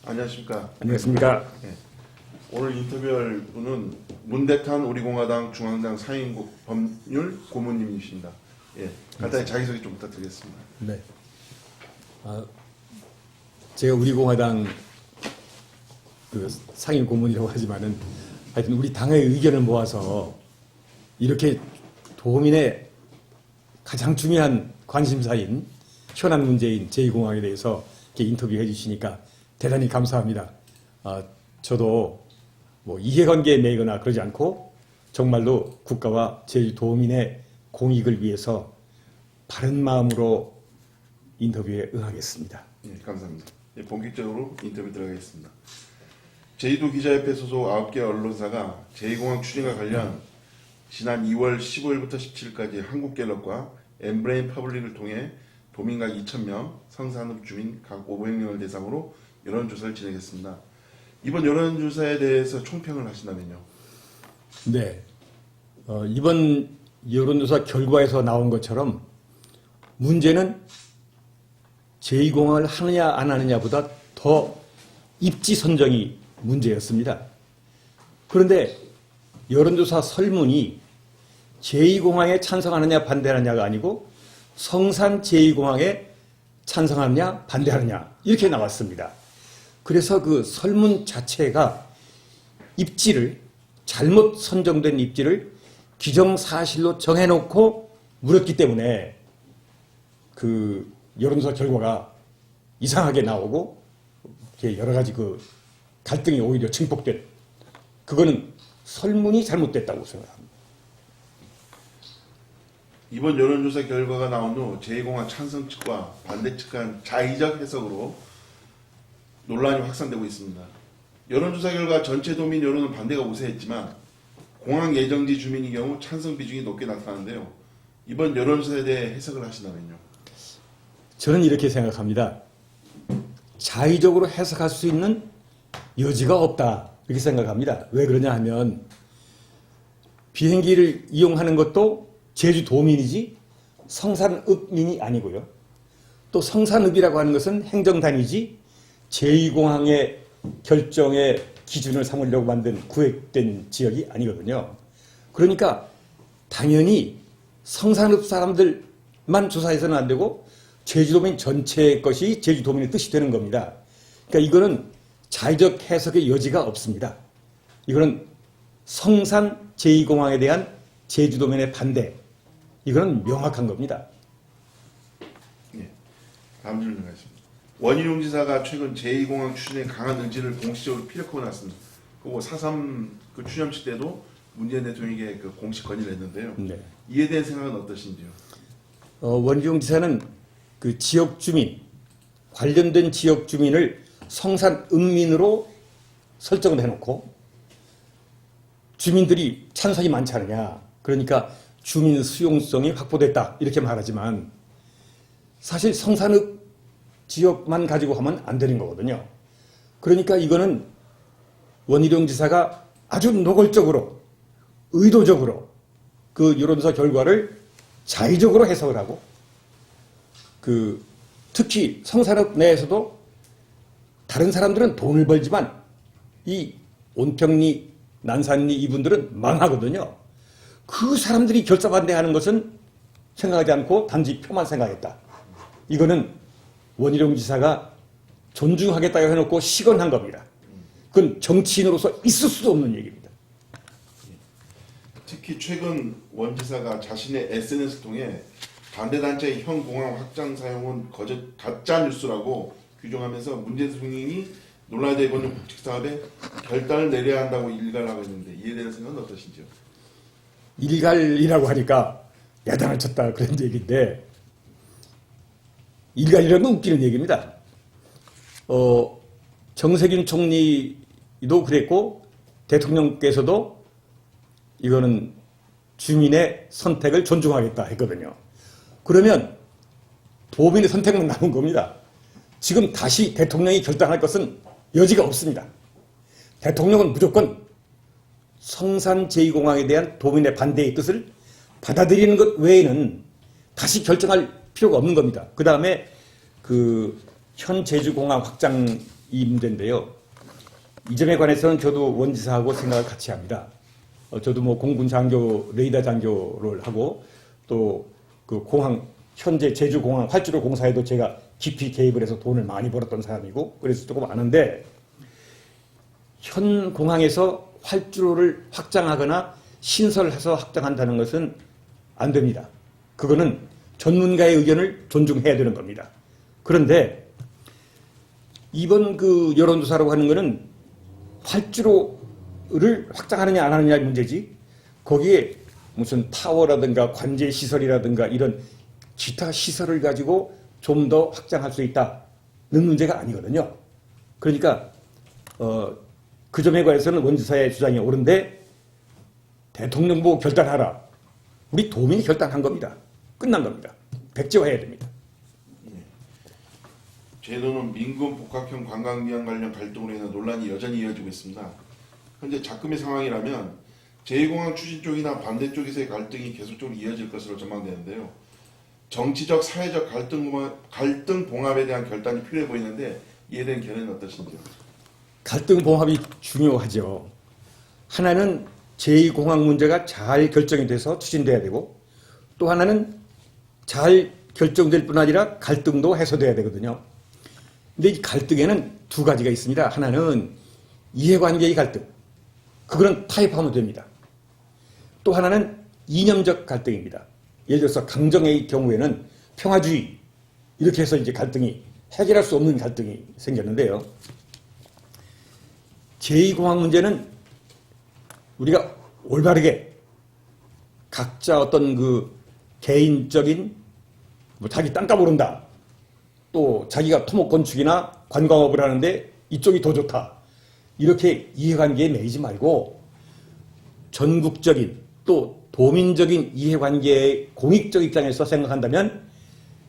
안녕하십니까. 안녕하십니까. 네. 오늘 인터뷰할 분은 문대탄 우리공화당 중앙당 상임 법률 고문님이십니다. 예, 간단히 자기소개 좀 부탁드리겠습니다. 네. 제가 우리공화당 그 상임 고문이라고 하지만은 하여튼 우리 당의 의견을 모아서 이렇게 도민의 가장 중요한 관심사인 현안 문제인 제2공항에 대해서 이렇게 인터뷰해 주시니까 대단히 감사합니다. 저도 뭐 이해관계에 매거나 그러지 않고 정말로 국가와 제주도민의 공익을 위해서 바른 마음으로 인터뷰에 응하겠습니다. 예, 감사합니다. 예, 본격적으로 인터뷰 들어가겠습니다. 제주도 기자협회 소속 9개 언론사가 제2공항 추진과 관련 지난 2월 15일부터 17일까지 한국갤럽과 엠브레인 퍼블릭을 통해 도민 각 2,000명, 성산읍 주민 각 500명을 대상으로 여론조사를 진행했습니다. 이번 여론조사에 대해서 총평을 하신다면요? 네. 이번 여론조사 결과에서 나온 것처럼 문제는 제2공항을 하느냐 안 하느냐보다 더 입지 선정이 문제였습니다. 그런데 여론조사 설문이 제2공항에 찬성하느냐 반대하느냐가 아니고 성산 제2공항에 찬성하느냐 반대하느냐 이렇게 나왔습니다. 그래서 그 설문 자체가 입지를 잘못 선정된 입지를 기정사실로 정해놓고 물었기 때문에 그 여론조사 결과가 이상하게 나오고 여러 가지 그 갈등이 오히려 증폭된 그거는 설문이 잘못됐다고 생각합니다. 이번 여론조사 결과가 나온 후 제2공항 찬성 측과 반대 측 간 자의적 해석으로 논란이 확산되고 있습니다. 여론조사 결과 전체 도민 여론은 반대가 우세했지만 공항 예정지 주민의 경우 찬성 비중이 높게 나타나는데요. 이번 여론조사에 대해 해석을 하신다면요? 저는 이렇게 생각합니다. 자의적으로 해석할 수 있는 여지가 없다 이렇게 생각합니다. 왜 그러냐 하면 비행기를 이용하는 것도 제주도민이지 성산읍민이 아니고요. 또 성산읍이라고 하는 것은 행정단위지 제2공항의 결정의 기준을 삼으려고 만든 구획된 지역이 아니거든요. 그러니까 당연히 성산읍 사람들만 조사해서는 안 되고 제주도민 전체의 것이 제주도민의 뜻이 되는 겁니다. 그러니까 이거는 자의적 해석의 여지가 없습니다. 이거는 성산 제2공항에 대한 제주도민의 반대, 이거는 명확한 겁니다. 예, 다음 질문 가겠습니다. 원희룡 지사가 최근 제2공항 추진에 강한 의지를 공식적으로 피력하고 났습니다. 그리고 4.3 그 추념식 때도 문재인 대통령에게 그 공식 건의를 했는데요. 네. 이에 대한 생각은 어떠신지요? 원희룡 지사는 그 지역 주민, 관련된 지역 주민을 성산읍민으로 설정을 해놓고 주민들이 찬성이 많지 않느냐. 그러니까 주민 수용성이 확보됐다. 이렇게 말하지만 사실 성산읍 지역만 가지고 하면 안 되는 거거든요. 그러니까 이거는 원희룡 지사가 아주 노골적으로, 의도적으로 그 여론조사 결과를 자의적으로 해석을 하고 특히 성산읍 내에서도 다른 사람들은 돈을 벌지만 이 온평리, 난산리 이분들은 망하거든요. 그 사람들이 결사반대하는 것은 생각하지 않고 단지 표만 생각했다. 이거는 원희룡 지사가 존중하겠다고 해놓고 시건한 겁니다. 그건 정치인으로서 있을 수도 없는 얘기입니다. 특히 최근 원 지사가 자신의 SNS를 통해 반대단체의 현 공항 확장 사용은 가짜 뉴스라고 규정하면서 문재인 대통령이 논란이 되고 있는 국책사업에 결단을 내려야 한다고 일갈을 하고 있는데 이에 대한 생각은 어떠신지요? 일갈이라고 하니까 야단을 쳤다 그런 얘기인데 일갈이라는 건 웃기는 얘기입니다. 정세균 총리도 그랬고 대통령께서도 이거는 주민의 선택을 존중하겠다 했거든요. 그러면 도민의 선택만 남은 겁니다. 지금 다시 대통령이 결단할 것은 여지가 없습니다. 대통령은 무조건 성산 제2공항에 대한 도민의 반대의 뜻을 받아들이는 것 외에는 다시 결정할 필요가 없는 겁니다. 그 다음에 현 제주공항 확장 이 문제인데요. 이 점에 관해서는 저도 원지사하고 생각을 같이 합니다. 저도 뭐 공군 장교, 레이더 장교를 하고 또 그 공항, 현재 제주공항 활주로 공사에도 제가 깊이 개입을 해서 돈을 많이 벌었던 사람이고 그래서 조금 아는데 현 공항에서 활주로를 확장하거나 신설해서 확장한다는 것은 안 됩니다. 그거는 전문가의 의견을 존중해야 되는 겁니다. 그런데 이번 그 여론조사라고 하는 거는 활주로를 확장하느냐 안 하느냐의 문제지 거기에 무슨 타워라든가 관제 시설이라든가 이런 기타 시설을 가지고 좀 더 확장할 수 있다는 문제가 아니거든요. 그러니까 그 점에 관해서는 원지사의 주장이 옳은데 대통령부 결단하라. 우리 도민이 결단한 겁니다. 끝난 겁니다. 백지화해야 됩니다. 제도는 민군 복합형 관광비용 관련 갈등으로 인한 논란이 여전히 이어지고 있습니다. 현재 작금의 상황이라면 제2공항 추진 쪽이나 반대 쪽에서의 갈등이 계속적으로 이어질 것으로 전망되는데요. 정치적, 사회적 갈등 봉합에 대한 결단이 필요해 보이는데 이에 대한 견해는 어떠신지요? 갈등 봉합이 중요하죠. 하나는 제2공항 문제가 잘 결정이 돼서 추진돼야 되고 또 하나는 잘 결정될 뿐 아니라 갈등도 해소돼야 되거든요. 근데 이 갈등에는 두 가지가 있습니다. 하나는 이해관계의 갈등. 그거는 타협하면 됩니다. 또 하나는 이념적 갈등입니다. 예를 들어서 강정의 경우에는 평화주의 이렇게 해서 이제 갈등이 해결할 수 없는 갈등이 생겼는데요. 제2공항 문제는 우리가 올바르게 각자 어떤 그 개인적인 뭐 자기 땅값 오른다. 또 자기가 토목 건축이나 관광업을 하는데 이쪽이 더 좋다. 이렇게 이해관계에 매이지 말고 전국적인 또 도민적인 이해관계의 공익적 입장에서 생각한다면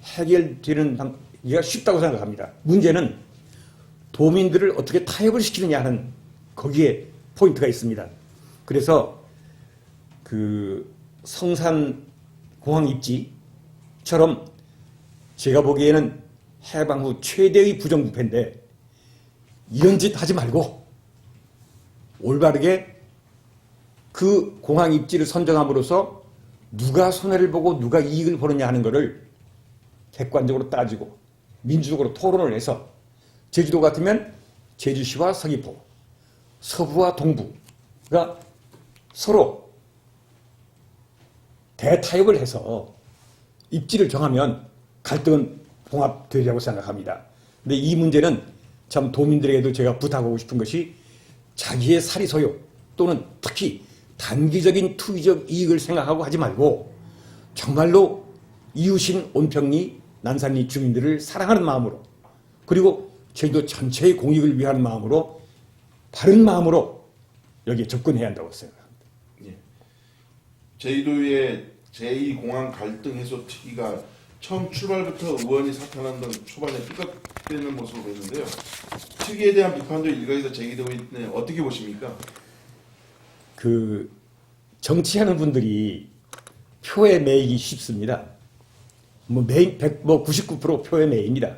해결되는 방법이 쉽다고 생각합니다. 문제는 도민들을 어떻게 타협을 시키느냐 하는 거기에 포인트가 있습니다. 그래서 그 성산 공항 입지처럼 제가 보기에는 해방 후 최대의 부정부패인데 이런 짓 하지 말고 올바르게 그 공항 입지를 선정함으로써 누가 손해를 보고 누가 이익을 보느냐 하는 것을 객관적으로 따지고 민주적으로 토론을 해서 제주도 같으면 제주시와 서귀포, 서부와 동부가 서로 대타협을 해서 입지를 정하면 갈등은 봉합되리라고 생각합니다. 근데 이 문제는 참 도민들에게도 제가 부탁하고 싶은 것이 자기의 사리소욕 또는 특히 단기적인 투기적 이익을 생각하고 하지 말고 정말로 이웃인 온평리, 난산리 주민들을 사랑하는 마음으로 그리고 제주도 전체의 공익을 위한 마음으로 바른 마음으로 여기에 접근해야 한다고 생각합니다. 예. 제주도의 제2공항 갈등 해소 특위가 처음 출발부터 의원이 사퇴하는 초반에 삐걱대는 모습을 보였는데요. 특위에 대한 비판도 일각에서 제기되고 있는데 어떻게 보십니까? 그 정치하는 분들이 표에 매이기 쉽습니다. 뭐 매인 99% 표에 매입니다.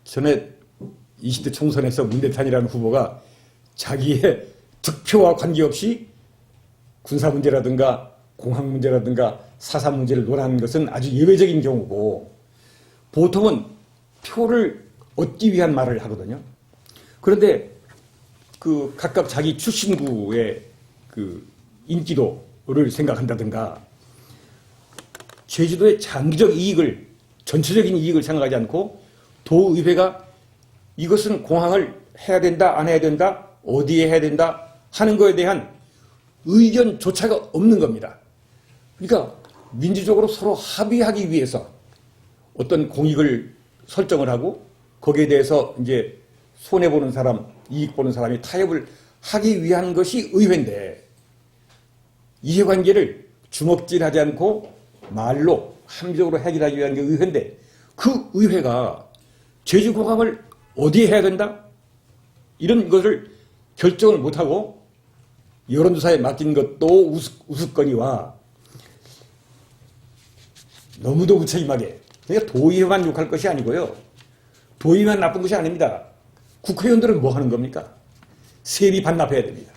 전에 20대 총선에서 문대탄이라는 후보가 자기의 득표와 관계없이 군사 문제라든가 공항 문제라든가 사사 문제를 논하는 것은 아주 예외적인 경우고 보통은 표를 얻기 위한 말을 하거든요. 그런데 그 각각 자기 출신구의 그 인기도를 생각한다든가 제주도의 장기적 이익을 전체적인 이익을 생각하지 않고 도의회가 이것은 공항을 해야 된다 안 해야 된다 어디에 해야 된다 하는 거에 대한 의견조차가 없는 겁니다. 그러니까 민주적으로 서로 합의하기 위해서 어떤 공익을 설정을 하고 거기에 대해서 이제 손해보는 사람, 이익 보는 사람이 타협을 하기 위한 것이 의회인데 이해관계를 주먹질하지 않고 말로 합리적으로 해결하기 위한 게 의회인데 그 의회가 제주공항을 어디에 해야 된다? 이런 것을 결정을 못하고 여론조사에 맡긴 것도 우스거니와 너무도 무책임하게 그러니까 도의회만 욕할 것이 아니고요. 도의만 나쁜 것이 아닙니다. 국회의원들은 뭐 하는 겁니까? 세비 반납해야 됩니다.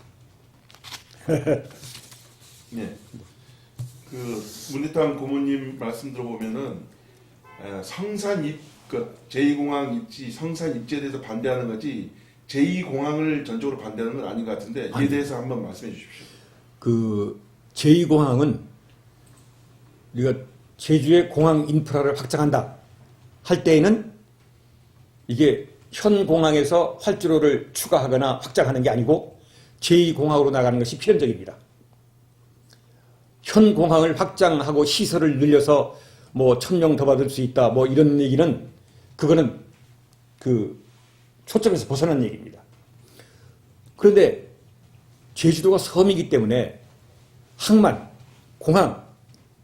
네. 그 문희탕 고모님 말씀 들어보면은 그 제2공항 입지 성산 입지에 대해서 반대하는 거지 제2공항을 전적으로 반대하는 건 아닌 것 같은데 이에 대해서 한번 말씀해 주십시오. 그 제2공항은 우리가 제주의 공항 인프라를 확장한다 할 때에는 이게 현 공항에서 활주로를 추가하거나 확장하는 게 아니고 제2공항으로 나가는 것이 필연적입니다. 현 공항을 확장하고 시설을 늘려서 뭐 1000명 더 받을 수 있다 뭐 이런 얘기는 그거는 그 초점에서 벗어난 얘기입니다. 그런데 제주도가 섬이기 때문에 항만, 공항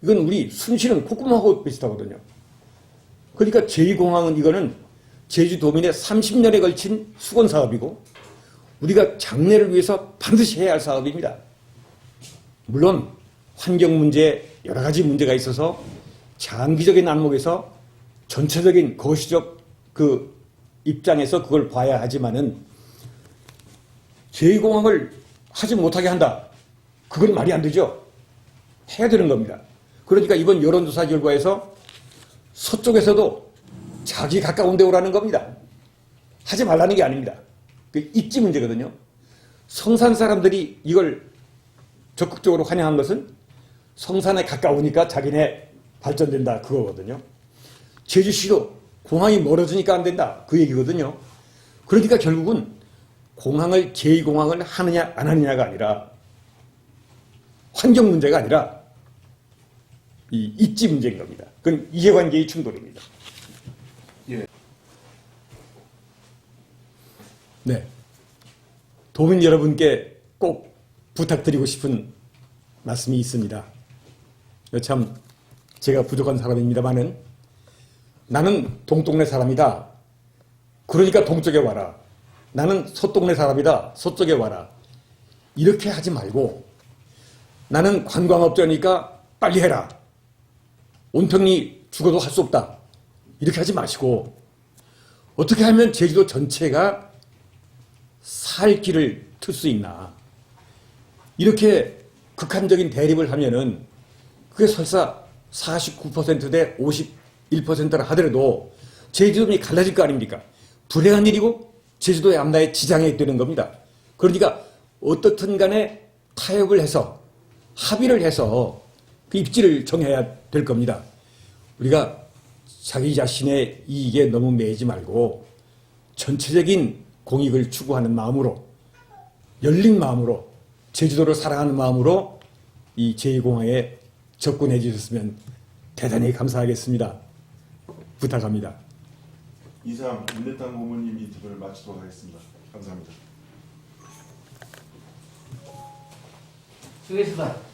이건 우리 순실은 콧구멍하고 비슷하거든요. 그러니까 제2공항은 이거는 제주도민의 30년에 걸친 수건 사업이고 우리가 장래를 위해서 반드시 해야 할 사업입니다. 물론 환경 문제 여러 가지 문제가 있어서 장기적인 안목에서 전체적인 거시적 그 입장에서 그걸 봐야 하지만은 제2공항을 하지 못하게 한다. 그건 말이 안 되죠. 해야 되는 겁니다. 그러니까 이번 여론조사 결과에서 서쪽에서도 자기 가까운 데 오라는 겁니다. 하지 말라는 게 아닙니다. 그 입지 문제거든요. 성산 사람들이 이걸 적극적으로 환영한 것은 성산에 가까우니까 자기네 발전된다 그거거든요. 제주시도 공항이 멀어지니까 안 된다 그 얘기거든요. 그러니까 결국은 공항을 제2공항을 하느냐 안 하느냐가 아니라 환경 문제가 아니라 이 입지 문제인 겁니다. 그건 이해관계의 충돌입니다. 예. 네. 도민 여러분께 꼭 부탁드리고 싶은 말씀이 있습니다. 참 제가 부족한 사람입니다만은 나는 동동네 사람이다. 그러니까 동쪽에 와라. 나는 서동네 사람이다. 서쪽에 와라. 이렇게 하지 말고 나는 관광업자니까 빨리 해라. 온통이 죽어도 할 수 없다. 이렇게 하지 마시고 어떻게 하면 제주도 전체가 살 길을 틀 수 있나. 이렇게 극한적인 대립을 하면은 그게 설사 49%대 51%라 하더라도 제주도민이 갈라질 거 아닙니까? 불행한 일이고 제주도의 앞날에 지장이 되는 겁니다. 그러니까 어떻든 간에 타협을 해서 합의를 해서 그 입지를 정해야 될 겁니다. 우리가 자기 자신의 이익에 너무 매이지 말고 전체적인 공익을 추구하는 마음으로 열린 마음으로 제주도를 사랑하는 마음으로 이 제2공항에 접근해 주셨으면 대단히 감사하겠습니다. 부탁합니다. 이상 문희탕 고모님 인터뷰를 마치도록 하겠습니다. 감사합니다. 수고했습니다.